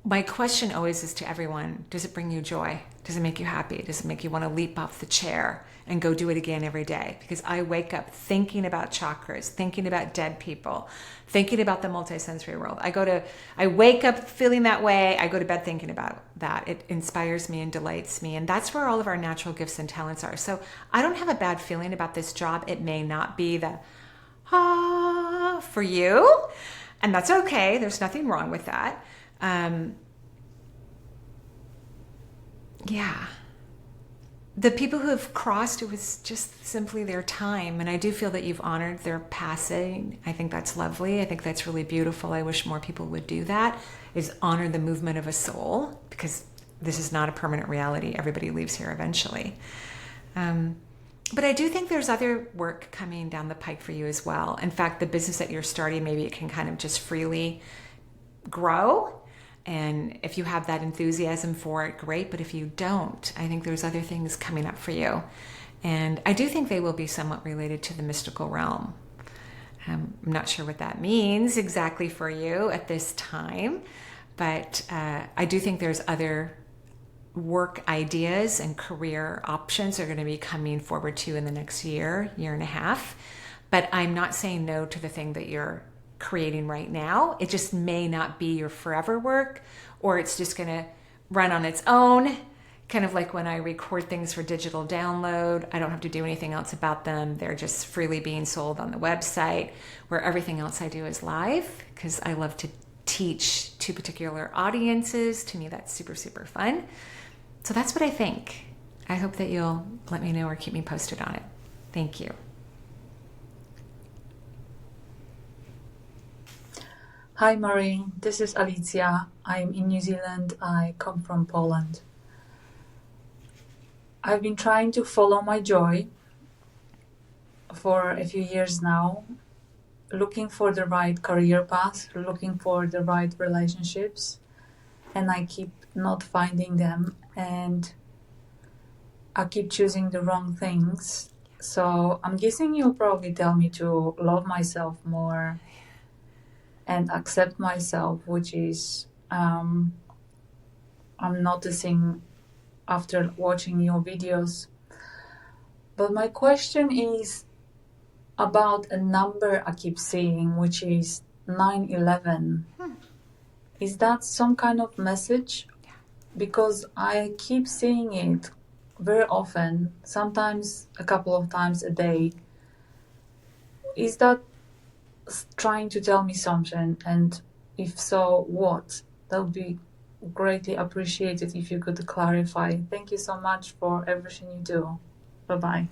My question always is to everyone, does it bring you joy? Does it make you happy? Does it make you want to leap off the chair and go do it again every day? Because I wake up thinking about chakras, thinking about dead people, thinking about the multisensory world. I wake up feeling that way. I go to bed thinking about that. It inspires me and delights me. And that's where all of our natural gifts and talents are. So I don't have a bad feeling about this job. It may not be the for you, and that's okay. There's nothing wrong with that. Yeah. The people who have crossed, it was just simply their time. And I do feel that you've honored their passing. I think that's lovely. I think that's really beautiful. I wish more people would do that, is honor the movement of a soul, because this is not a permanent reality. Everybody leaves here eventually. But I do think there's other work coming down the pike for you as well. In fact, the business that you're starting, maybe it can kind of just freely grow. And if you have that enthusiasm for it, great. But if you don't, I think there's other things coming up for you. And I do think they will be somewhat related to the mystical realm. I'm not sure what that means exactly for you at this time, but I do think there's other work ideas and career options are going to be coming forward to you in the next year and a half. But I'm not saying no to the thing that you're creating right now. It just may not be your forever work, or it's just going to run on its own. Kind of like when I record things for digital download, I don't have to do anything else about them. They're just freely being sold on the website, where everything else I do is live, because I love to teach to particular audiences. To me, that's super, super fun. So that's what I think. I hope that you'll let me know or keep me posted on it. Thank you. Hi Marie, this is Alicia. I'm in New Zealand. I come from Poland. I've been trying to follow my joy for a few years now, looking for the right career path, looking for the right relationships, and I keep not finding them, and I keep choosing the wrong things. So I'm guessing you'll probably tell me to love myself more and accept myself, which is I'm noticing after watching your videos. But my question is about a number I keep seeing, which is 9/11. Is that some kind of message? Because I keep seeing it very often, sometimes a couple of times a day. Is that trying to tell me something? And if so, what? That would be greatly appreciated if you could clarify. Thank you so much for everything you do. Bye-bye.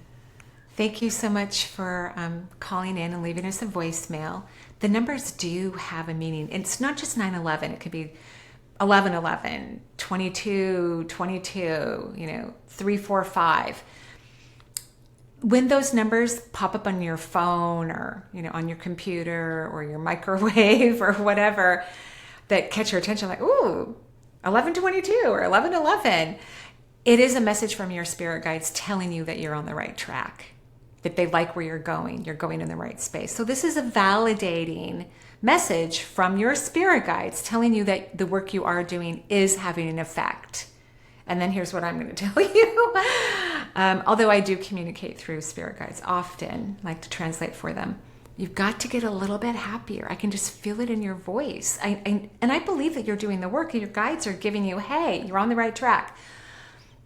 Thank you so much for calling in and leaving us a voicemail. The numbers do have a meaning. It's not just 9/11. It could be 11/11, 22/22, 345. When those numbers pop up on your phone or, on your computer or your microwave or whatever that catch your attention, like, ooh, 11/22 or 11/11, it is a message from your spirit guides telling you that you're on the right track, that they like where you're going in the right space. So this is a validating message from your spirit guides telling you that the work you are doing is having an effect. And then here's what I'm going to tell you. Although I do communicate through spirit guides often, like to translate for them, you've got to get a little bit happier. I can just feel it in your voice. And I believe that you're doing the work, and your guides are giving you, hey, you're on the right track.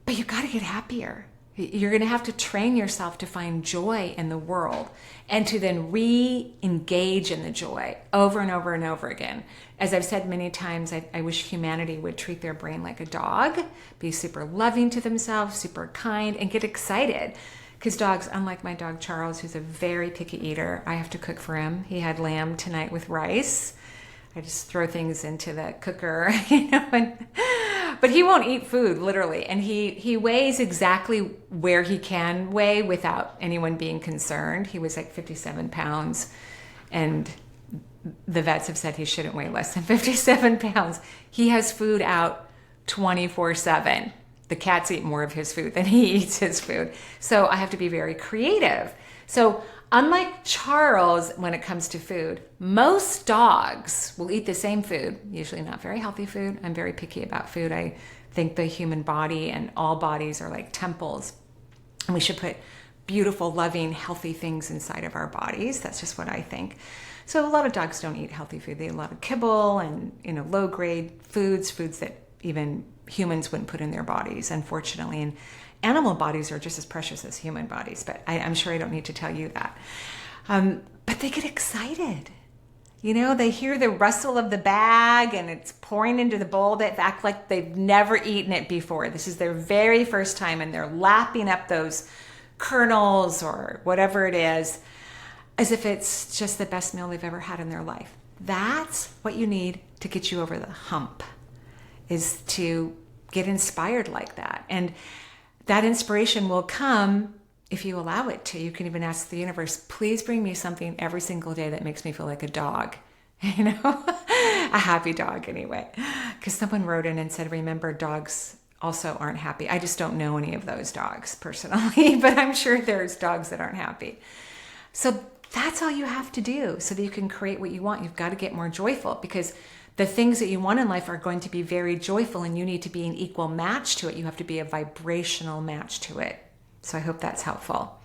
But you've got to get happier. You're going to have to train yourself to find joy in the world and to then re-engage in the joy over and over and over again. As I've said many times, I wish humanity would treat their brain like a dog, be super loving to themselves, super kind, and get excited. Because dogs, unlike my dog Charles, who's a very picky eater, I have to cook for him. He had lamb tonight with rice. I just throw things into the cooker, but he won't eat food, literally. And he weighs exactly where he can weigh without anyone being concerned. He was like 57 pounds, and the vets have said he shouldn't weigh less than 57 pounds. He has food out 24/7. The cats eat more of his food than he eats his food. So I have to be very creative. So unlike Charles, when it comes to food, most dogs will eat the same food, usually not very healthy food. I'm very picky about food. I think the human body and all bodies are like temples, and we should put beautiful, loving, healthy things inside of our bodies. That's just what I think. So a lot of dogs don't eat healthy food. They eat a lot of kibble and low grade foods that even humans wouldn't put in their bodies, unfortunately. And animal bodies are just as precious as human bodies, but I'm sure I don't need to tell you that. But they get excited. They hear the rustle of the bag and it's pouring into the bowl. They act like they've never eaten it before. This is their very first time, and they're lapping up those kernels or whatever it is as if it's just the best meal they've ever had in their life. That's what you need to get you over the hump, is to get inspired like that. And that inspiration will come if you allow it to. You can even ask the universe, please bring me something every single day that makes me feel like a dog, a happy dog anyway. Because someone wrote in and said, remember, dogs also aren't happy. I just don't know any of those dogs personally, but I'm sure there's dogs that aren't happy. So that's all you have to do so that you can create what you want. You've got to get more joyful, because the things that you want in life are going to be very joyful, and you need to be an equal match to it. You have to be a vibrational match to it. So I hope that's helpful.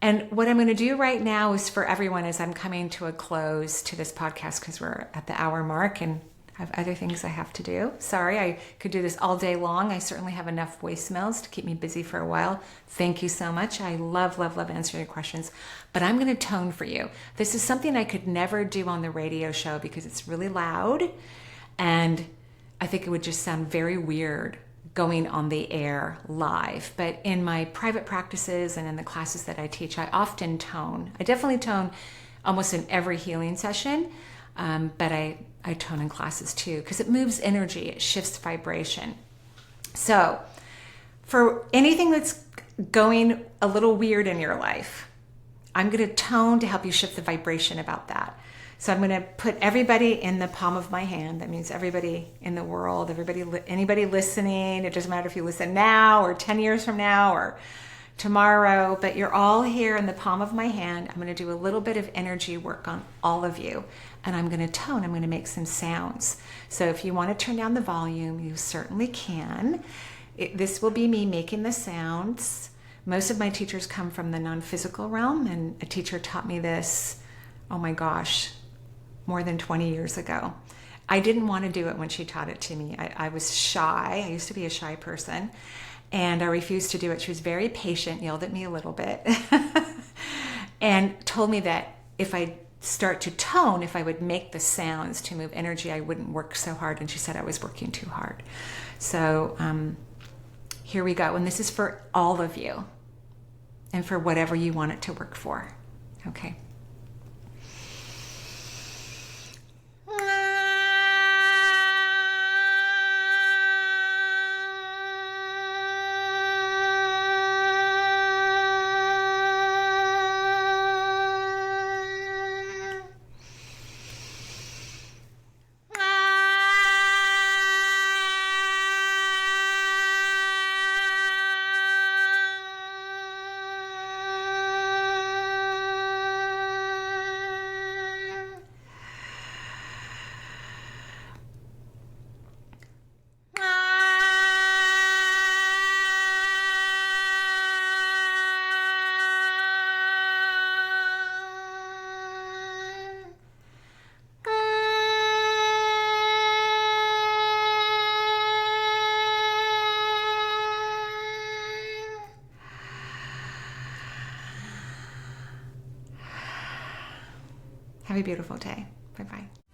And what I'm going to do right now is for everyone, as I'm coming to a close to this podcast, because we're at the hour mark and I have other things I have to do. Sorry, I could do this all day long. I certainly have enough voicemails to keep me busy for a while. Thank you so much. I love, love, love answering your questions. But I'm going to tone for you. This is something I could never do on the radio show because it's really loud, and I think it would just sound very weird going on the air live. But in my private practices and in the classes that I teach, I often tone. I definitely tone almost in every healing session, but I tone in classes too, because it moves energy, it shifts vibration. So for anything that's going a little weird in your life, I'm going to tone to help you shift the vibration about that. So I'm going to put everybody in the palm of my hand. That means everybody in the world, anybody listening. It doesn't matter if you listen now or 10 years from now or tomorrow, but you're all here in the palm of my hand. I'm going to do a little bit of energy work on all of you, and I'm going to tone. I'm going to make some sounds. So if you want to turn down the volume, you certainly can. This will be me making the sounds. Most of my teachers come from the non-physical realm, and a teacher taught me this, oh my gosh, more than 20 years ago. I didn't want to do it when she taught it to me. I was shy. I used to be a shy person, and I refused to do it. She was very patient, yelled at me a little bit, and told me that if I start to tone, if I would make the sounds to move energy, I wouldn't work so hard. And she said I was working too hard. So here we go. And this is for all of you and for whatever you want it to work for. Okay. Have a beautiful day. Bye-bye.